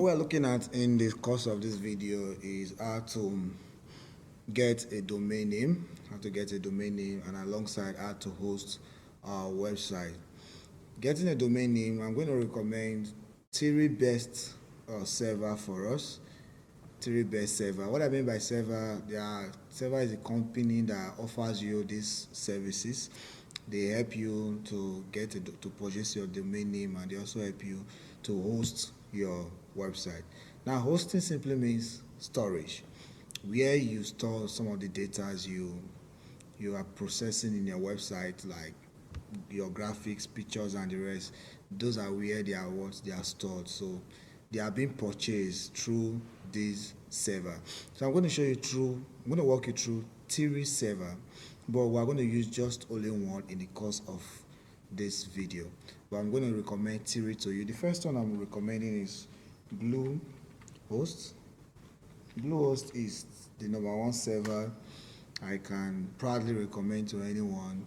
we're looking at in the course of this video is how to get a domain name, and alongside how to host our website. Getting a domain name, I'm going to recommend TheoryBest server for us. TheoryBest server. What I mean by server, server is a company that offers you these services. They help you to to purchase your domain name, and they also help you to host your website. Now, hosting simply means storage, where you store some of the data you are processing in your website, like your graphics, pictures, and the rest. Those are where they are stored. So they are being purchased through this server. So I'm going to show you through. I'm going to walk you through Theory server, but we're going to use just only one in the course of this video. But I'm going to recommend Theory to you. The first one I'm recommending is Bluehost. Bluehost is the #1 server I can proudly recommend to anyone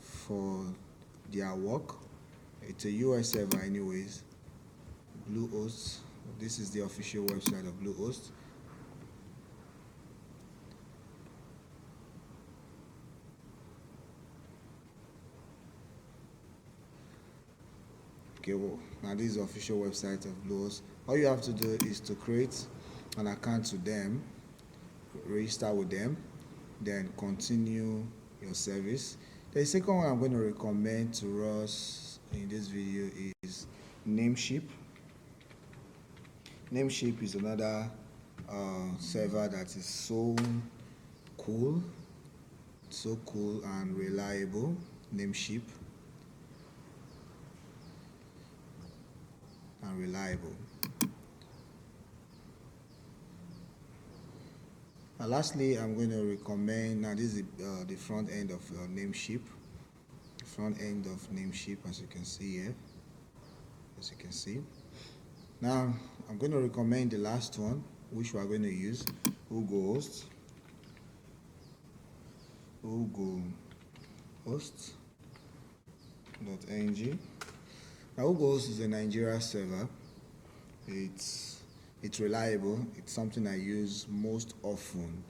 for their work. It's a US server anyways. Bluehost. This is the official website of Bluehost. Okay, well, now this is the official website of Bluehost. All you have to do is to create an account with them, register with them, then continue your service. The second one I'm going to recommend to us in this video is Namecheap. Namecheap is another server that is so cool and reliable. Namecheap and reliable. Lastly, I'm going to recommend, now this is the front end of Namecheap. Front end of Namecheap, as you can see here. As you can see. Now, I'm going to recommend the last one, which we are going to use, UgoHost. UgoHost.ng. Now, UgoHost is a Nigeria server. It's reliable. It's something I use most often.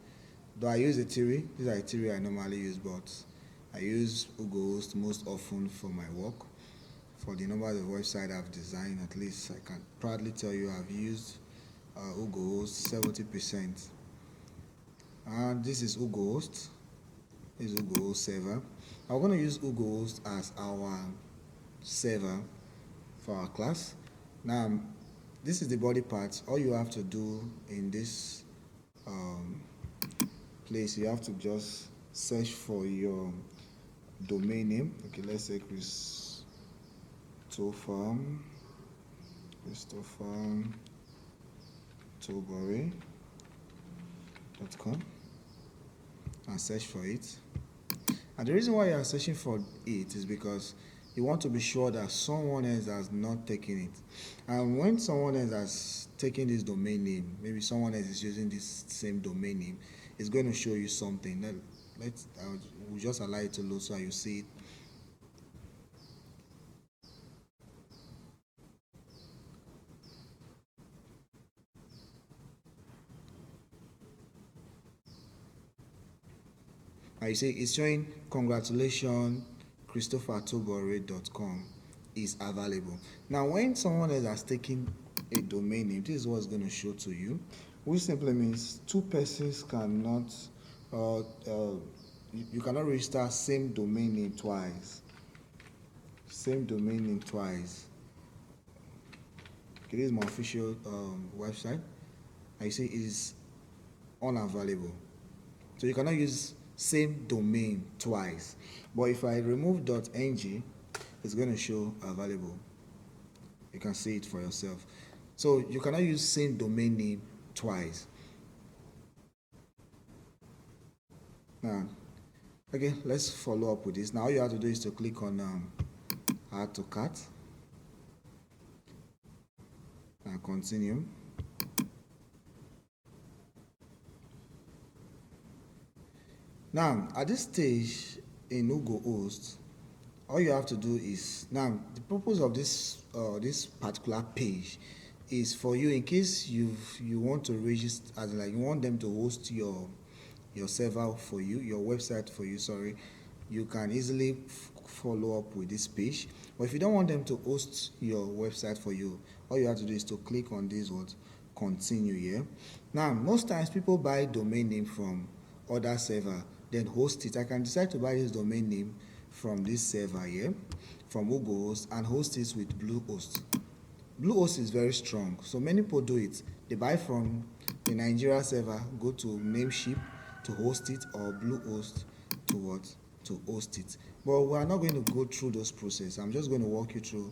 Though I use Ethereum, these are Ethereum I normally use, but I use UgoHost most often for my work. For the number of websites I've designed, at least I can proudly tell you I've used UgoHost 70%. And this is UgoHost. This is UgoHost server. I'm going to use UgoHost as our server for our class. Now, this is the body part. All you have to do in this place, you have to just search for your domain name. Okay, let's say ChristopherTobore.com and search for it. And the reason why you are searching for it is because you want to be sure that someone else has not taken it. And when someone else has taken this domain name, maybe someone else is using this same domain name, it's going to show you something. We'll just allow it to load so you see it. You see it's showing congratulations, ChristopherTobore.com is available. Now, when someone else has taken a domain name, this is what's going to show to you, which simply means two persons cannot, you cannot register same domain name twice. Same domain name twice. Okay, this is my official website. And you see it is unavailable. So you cannot use same domain twice. But if I remove .ng, it's going to show available. You can see it for yourself. So you cannot use same domain name twice. Now, okay, let's follow up with this. Now all you have to do is to click on add to cart and continue. Now, at this stage in UgoHost, all you have to do is, now the purpose of this particular page is for you in case you want to register, as in like you want them to host your server for you, your website for you, sorry. You can easily follow up with this page. But if you don't want them to host your website for you, all you have to do is to click on this word continue here. Now most times people buy domain name from other server, then host it. I can decide to buy this domain name from this server here, from Hugohost, and host it with Bluehost. Bluehost is very strong, so many people do it. They buy from the Nigeria server, go to Namecheap to host it, or Bluehost to what? To host it. But we are not going to go through those processes. I'm just going to walk you through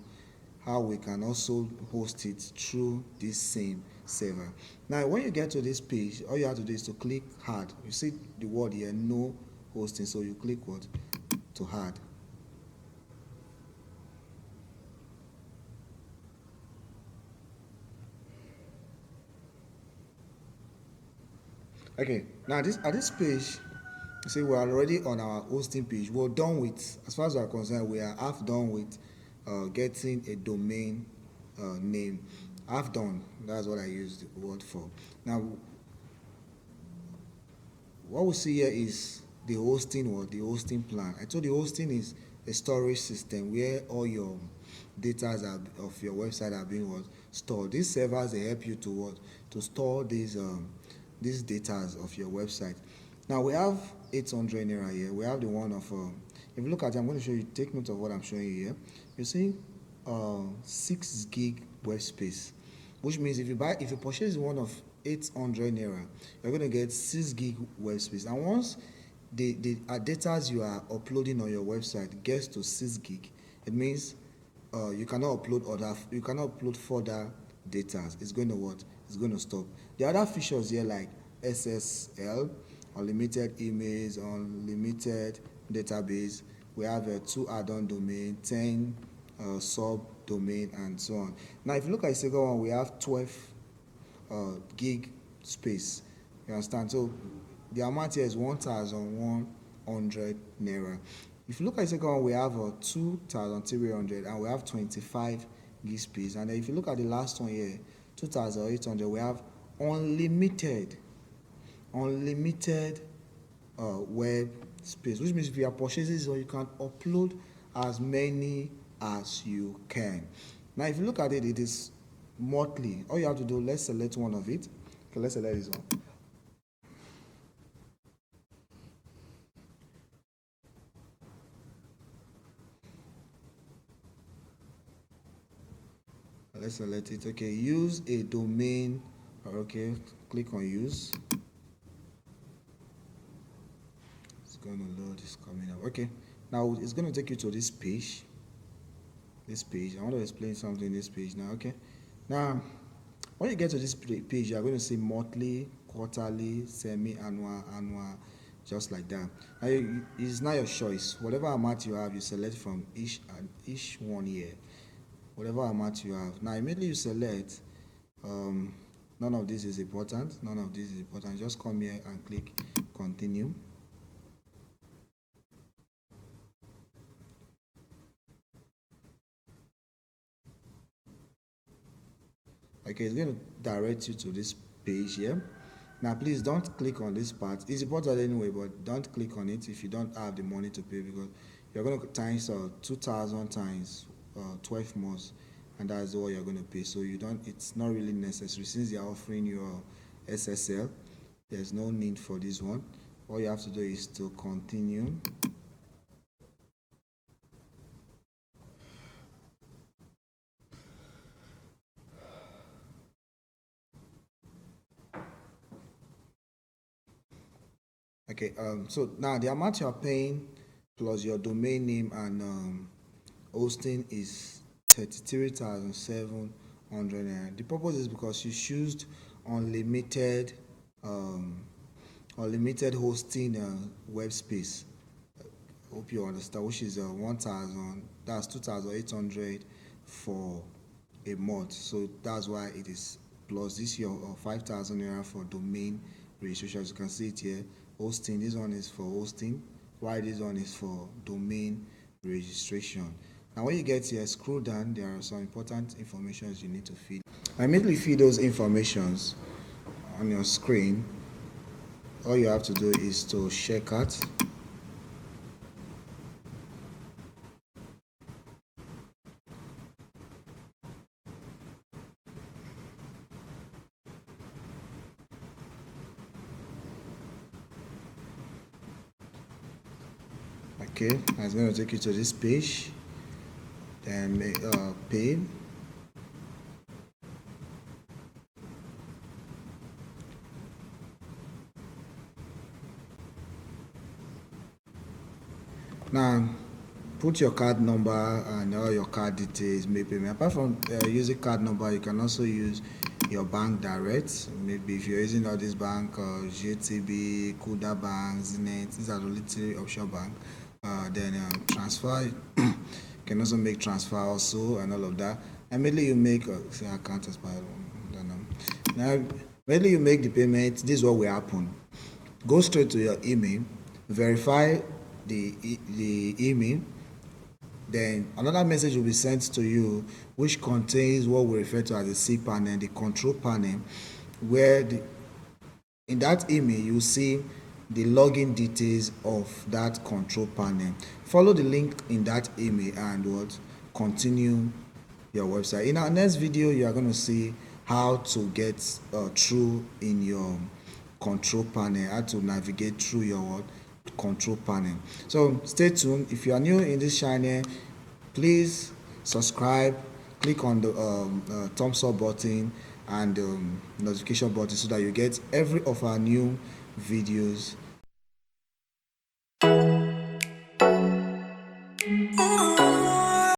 how we can also host it through this same server. Now, when you get to this page, all you have to do is to click Add. You see the word here, no hosting, so you click what? To add. Okay, now this at this page, you see we are already on our hosting page. We're done with, as far as we are concerned, we are half done with getting a domain name. Half done. That's what I use the word for. Now, what we see here is the hosting or the hosting plan. I told you hosting is a storage system where all your data of your website are being what, stored. These servers, they help you to what, to store these data of your website. Now we have 800 naira here. We have the one of if you look at it, I'm going to show you, take note of what I'm showing you here. You see 6 gig web space, which means if you purchase one of 800 naira, you're going to get 6 gig web space. And once the data you are uploading on your website gets to 6 gig, it means you cannot upload further data. It's going to what? It's going to stop. The other features here like SSL, unlimited emails, unlimited database. We have a 2 add-on domain, 10 sub domain, and so on. Now, if you look at the second one, we have 12 gig space. You understand? So the amount here is 1,100 naira. If you look at the second one, we have 2,300, and we have 25 gig space. And then if you look at the last one here, 2,800, we have unlimited web space, which means if you are purchasing this, you can upload as many as you can. Now, if you look at it, it is monthly. All you have to do, let's select one of it. Okay, let's select this one. Let's select it. Okay, use a domain. Okay, click on use. It's going to load. It's coming up. Okay, now it's going to take you to this page. I want to explain something in this page now. Okay, now when you get to this page, you are going to see monthly, quarterly, semi-annual, annual, just like that. Now it's not your choice. Whatever amount you have, you select from each one here. Whatever amount you have. Now immediately you select, none of this is important. Just come here and click continue. Okay, it's going to direct you to this page here. Now please don't click on this part. It's important anyway, but don't click on it if you don't have the money to pay, because you're going to times 2,000 times 12 months, and that's what you're going to pay. So it's not really necessary since they're offering you SSL. There's no need for this one. All you have to do is to continue. Okay, so now the amount you're paying plus your domain name and hosting is 33,700. The purpose is because you choose unlimited hosting web space. Hope you understand, which is 1,000. That's 2,800 for a month. So that's why it is plus this year 5,000 naira for domain registration. As you can see it here, hosting. This one is for hosting, while this one is for domain registration. And when you get here, scroll down, there are some important information you need to fill. Immediately fill those informations on your screen. All you have to do is to check out. Okay, it's going to take you to this page. Then pay. Now, put your card number and all your card details, make payment. Apart from using card number, you can also use your bank direct. Maybe if you're using all this bank, GTB, Kuda Bank, Zenith, these are the only three offshore bank. Then transfer, you can also make transfer also and all of that. Immediately you make say account expired. Now, immediately you make the payment. This is what will happen. Go straight to your email, verify the email, then another message will be sent to you which contains what we refer to as the C panel, the control panel, where in that email you see the login details of that control panel. Follow the link in that email and continue your website. In our next video, you are going to see how to get through in your control panel, how to navigate through your control panel. So stay tuned. If you are new in this channel, please subscribe, click on the thumbs up button and notification button so that you get every of our new videos. Oh.